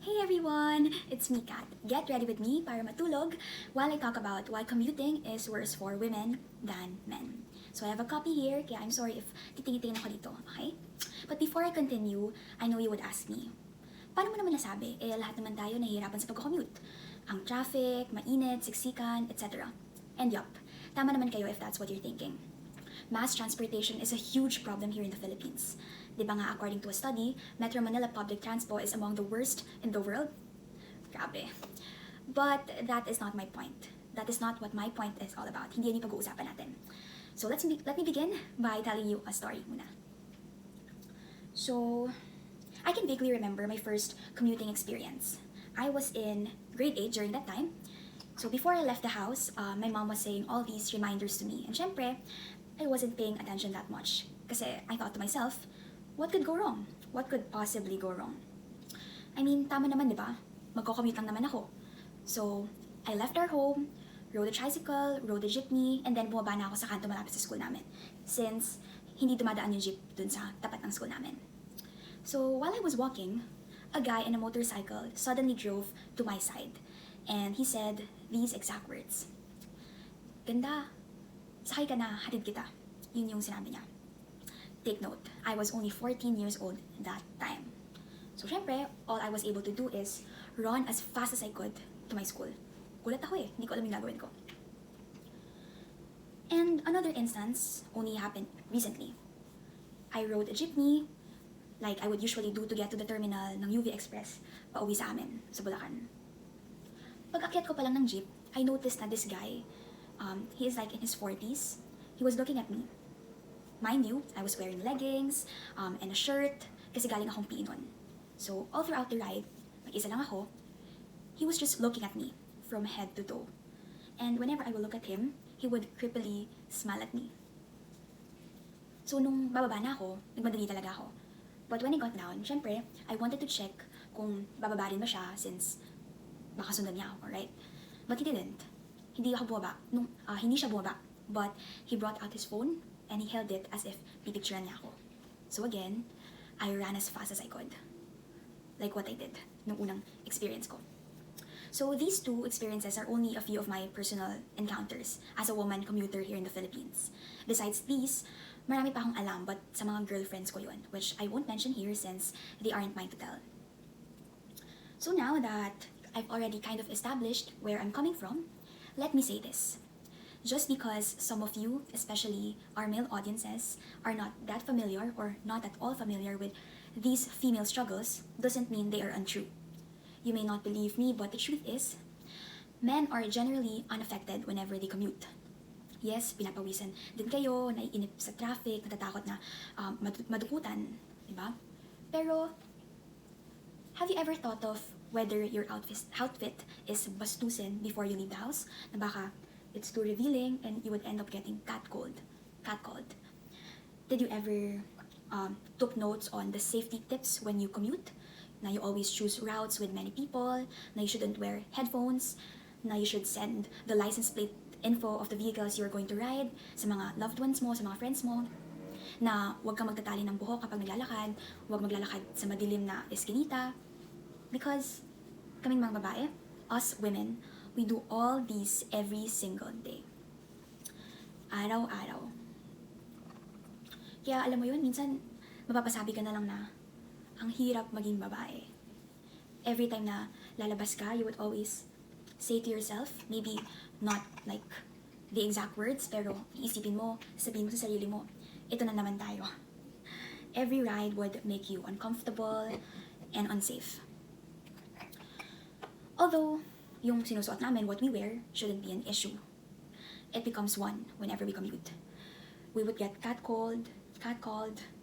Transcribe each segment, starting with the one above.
Hey everyone! It's me, Kat. Get ready with me para matulog while I talk about why commuting is worse for women than men. So I have a copy here, kaya I'm sorry if titingin-tingin ako dito, okay? But before I continue, I know you would ask me, paano mo naman nasabi? Lahat naman tayo nahihirapan sa pag-commute. Ang traffic, mainit, siksikan, etc. And yup, tama naman kayo if that's what you're thinking. Mass transportation is a huge problem here in the Philippines. Di ba nga, according to a study, Metro Manila public transport is among the worst in the world? Grabe. But that is not my point. That is not what my point is all about. Hindi yan yung pag-uusapan natin. So let me begin by telling you a story muna. So, I can vaguely remember my first commuting experience. I was in grade 8 during that time. So before I left the house, my mom was saying all these reminders to me. And syempre, I wasn't paying attention that much. Kasi I thought to myself, what could go wrong? What could possibly go wrong? I mean, tama naman, di ba? Magko-commute lang naman ako. So, I left our home, rode a tricycle, rode a jeepney, and then bumaba na ako sa kanto malapit sa school namin. Since hindi dumadaan yung jeep dun sa tapat ng school namin. So, while I was walking, a guy in a motorcycle suddenly drove to my side. And he said these exact words. Ganda, sakay ka na, hatid kita. Yun yung sinabi niya. Take note, I was only 14 years old that time. So syempre, all I was able to do is run as fast as I could to my school. Gulat ako hindi ko alam yung gagawin ko. And another instance only happened recently. I rode a jeepney, like I would usually do to get to the terminal ng UV Express, pauwi sa amin, sa Bulacan. Pag-akyat ko pa lang ng jeep, I noticed na this guy, he is like in his 40s, he was looking at me. Mind you, I was wearing leggings and a shirt kasi galing akong pinon. So, all throughout the ride, mag-isa lang ako, he was just looking at me from head to toe. And whenever I would look at him, he would creepily smile at me. So, nung bababa na ako, nagmadali talaga ako. But when I got down, syempre, I wanted to check kung bababa rin ba siya since baka sundan niya ako, right? But he didn't. Hindi siya bumaba. But he brought out his phone and he held it as if pipicturean niya ako. So again, I ran as fast as I could. Like what I did nung unang experience ko. So these two experiences are only a few of my personal encounters as a woman commuter here in the Philippines. Besides these, marami pa akong alam but sa mga girlfriends ko yun, which I won't mention here since they aren't mine to tell. So now that I've already kind of established where I'm coming from, let me say this. Just because some of you, especially our male audiences, are not that familiar or not at all familiar with these female struggles doesn't mean they are untrue. You may not believe me, but the truth is, men are generally unaffected whenever they commute. Yes, pinapawisan din kayo, naiinip sa traffic, natatakot na madukutan, di ba? Pero, have you ever thought of whether your outfit is bastusin before you leave the house? Na baka it's too revealing and you would end up getting catcalled. Did you ever took notes on the safety tips when you commute? Na you always choose routes with many people, na you shouldn't wear headphones, na you should send the license plate info of the vehicles you're going to ride sa mga loved ones mo, sa mga friends mo, na huwag kang magtatali ng buhok kapag naglalakad, huwag maglalakad sa madilim na eskinita. Because kaming mga babae, us women, we do all these every single day. Araw-araw. Kaya alam mo yun, minsan mapapasabi ka na lang na ang hirap maging babae. Every time na lalabas ka, you would always say to yourself, maybe not like the exact words, pero iisipin mo, sabihin mo sa sarili mo, ito na naman tayo. Every ride would make you uncomfortable and unsafe. Although, yung sinusuot namin, what we wear, shouldn't be an issue. It becomes one whenever we commute. We would get catcalled,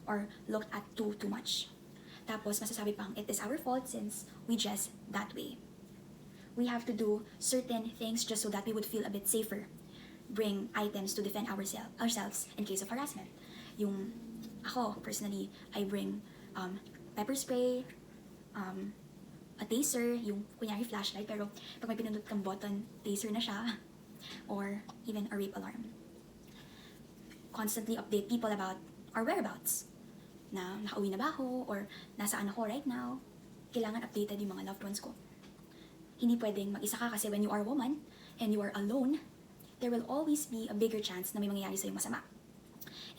or looked at too much. Tapos, masasabi pang, it is our fault since we dress that way. We have to do certain things just so that we would feel a bit safer. Bring items to defend ourselves in case of harassment. Yung, ako, personally, I bring pepper spray, a taser, yung kunyari flashlight, pero pag may pinindot kang button, taser na siya, or even a rape alarm. Constantly update people about our whereabouts, na nakauwi na ba ako, or nasaan ako right now. kailangan updated yung mga loved ones ko. Hindi pwedeng mag-isa ka kasi when you are a woman and you are alone, there will always be a bigger chance na may mangyayari sa'yo masama.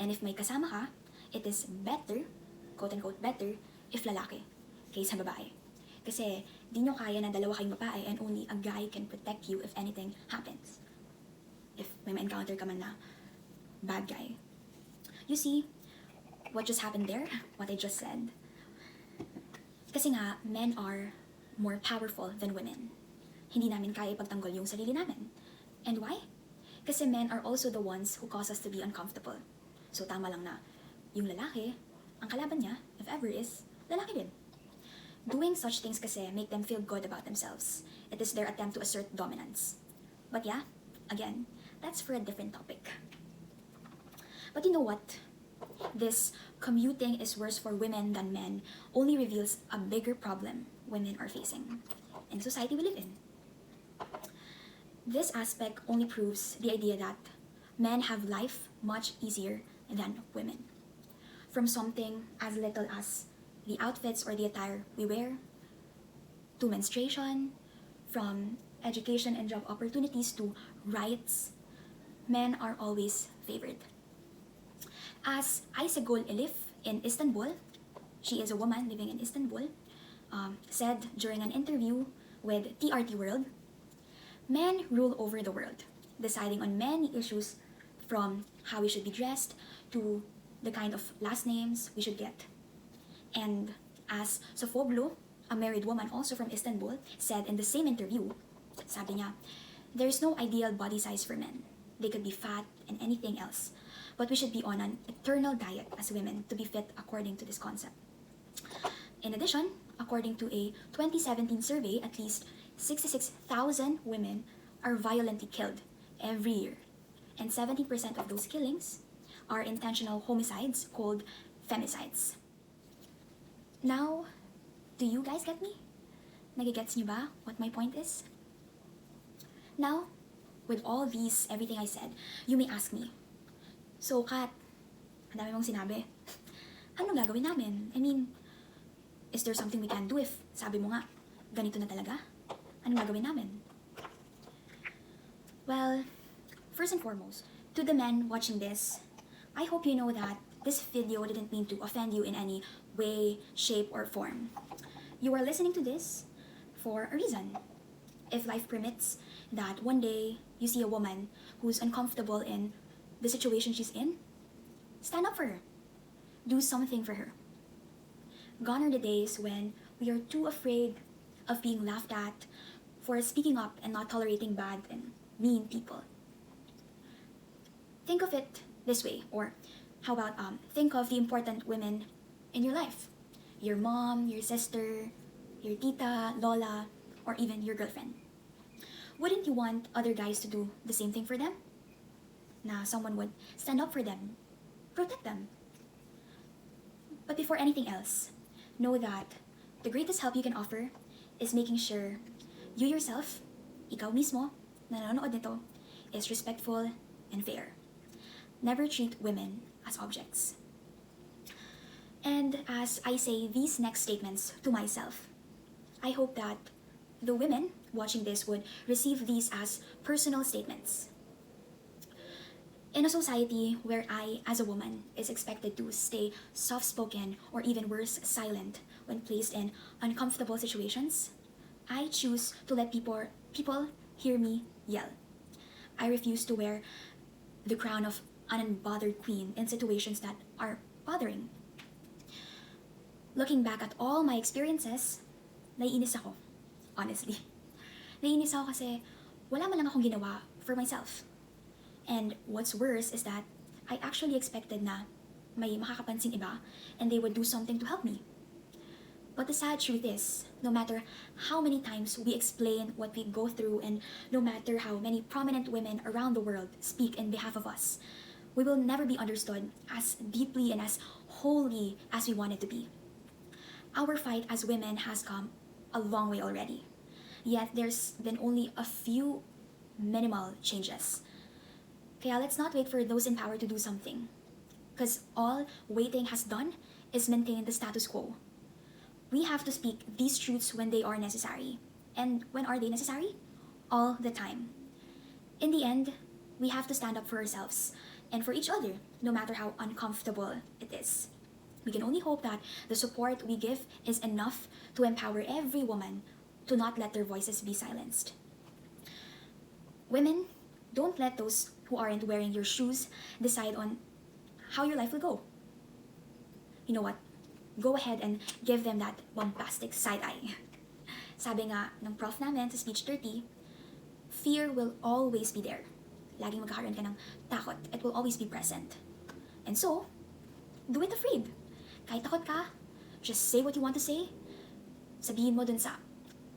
And if may kasama ka, it is better, quote-unquote better, if lalaki kaysa babae. Kasi di nyo kaya na dalawa kayong babae and only a guy can protect you if anything happens. If may ma-encounter ka man na bad guy. You see, what just happened there? What I just said? Kasi nga, men are more powerful than women. Hindi namin kaya ipagtanggol yung sarili namin. And why? Kasi men are also the ones who cause us to be uncomfortable. So tama lang na yung lalaki, ang kalaban niya, if ever is, lalaki din. Doing such things kasi make them feel good about themselves. It is their attempt to assert dominance. But yeah, again, that's for a different topic. But you know what? This commuting is worse for women than men only reveals a bigger problem women are facing in society we live in. This aspect only proves the idea that men have life much easier than women. From something as little as the outfits or the attire we wear, to menstruation, from education and job opportunities to rights, men are always favored. As Aysegul Elif in Istanbul, she is a woman living in Istanbul, said during an interview with TRT World, men rule over the world, deciding on many issues from how we should be dressed to the kind of last names we should get. And as Sofoglu, a married woman also from Istanbul, said in the same interview, sabi niya, there is no ideal body size for men. They could be fat and anything else. But we should be on an eternal diet as women to be fit according to this concept. In addition, according to a 2017 survey, at least 66,000 women are violently killed every year. And 70% of those killings are intentional homicides called femicides. Now, do you guys get me? Nagigets niyo ba what my point is? Now, with all these, everything I said, you may ask me, so Kat, ang dami mong sinabi, anong gagawin namin? I mean, is there something we can do if sabi mo nga, ganito na talaga? Anong gagawin namin? Well, first and foremost, to the men watching this, I hope you know that this video didn't mean to offend you in any way, shape, or form. You are listening to this for a reason. If life permits that one day you see a woman who's uncomfortable in the situation she's in, stand up for her. Do something for her. Gone are the days when we are too afraid of being laughed at for speaking up and not tolerating bad and mean people. Think of it this way, or how about think of the important women in your life. Your mom, your sister, your tita, lola, or even your girlfriend. Wouldn't you want other guys to do the same thing for them? Na someone would stand up for them, protect them. But before anything else, know that the greatest help you can offer is making sure you yourself, ikaw mismo, na nanonood nito, is respectful and fair. Never treat women as objects. And as I say these next statements to myself, I hope that the women watching this would receive these as personal statements. In a society where I, as a woman, is expected to stay soft-spoken or even worse, silent when placed in uncomfortable situations, I choose to let people hear me yell. I refuse to wear the crown of an unbothered queen in situations that are bothering. Looking back at all my experiences, naiinis ako, honestly. Naiinis ako kasi wala man lang akong ginawa for myself. And what's worse is that I actually expected na may makakapansin iba and they would do something to help me. But the sad truth is, no matter how many times we explain what we go through and no matter how many prominent women around the world speak in behalf of us, we will never be understood as deeply and as wholly as we wanted to be. Our fight as women has come a long way already. Yet there's been only a few minimal changes. Kaya let's not wait for those in power to do something. Because all waiting has done is maintain the status quo. We have to speak these truths when they are necessary. And when are they necessary? All the time. In the end, we have to stand up for ourselves and for each other, no matter how uncomfortable it is. We can only hope that the support we give is enough to empower every woman to not let their voices be silenced. Women, don't let those who aren't wearing your shoes decide on how your life will go. You know what? Go ahead and give them that bombastic side eye. Sabi nga ng prof namin sa speech 30, fear will always be there. Laging magkakaroon ka ng takot. It will always be present. And so, do it afraid. Kahit takot ka, just say what you want to say. Sabihin mo dun sa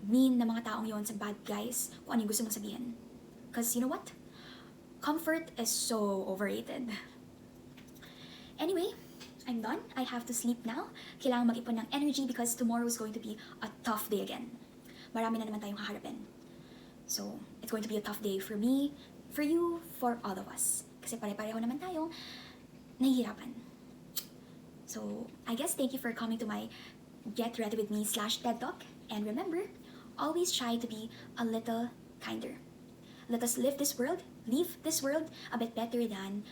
mean na mga taong yon, sa bad guys, kung ano yung gusto mong sabihin. Because you know what? Comfort is so overrated. Anyway, I'm done. I have to sleep now. Kailangan mag-ipon ng energy because tomorrow is going to be a tough day again. Marami na naman tayong haharapin. So, it's going to be a tough day for me, for you, for all of us. Kasi pare-pareho naman tayong nahihirapan. So, I guess thank you for coming to my Get Ready With Me /TED Talk. And remember, always try to be a little kinder. Let us leave this world a bit better than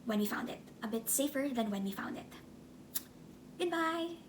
when we found it. A bit safer than when we found it. Goodbye!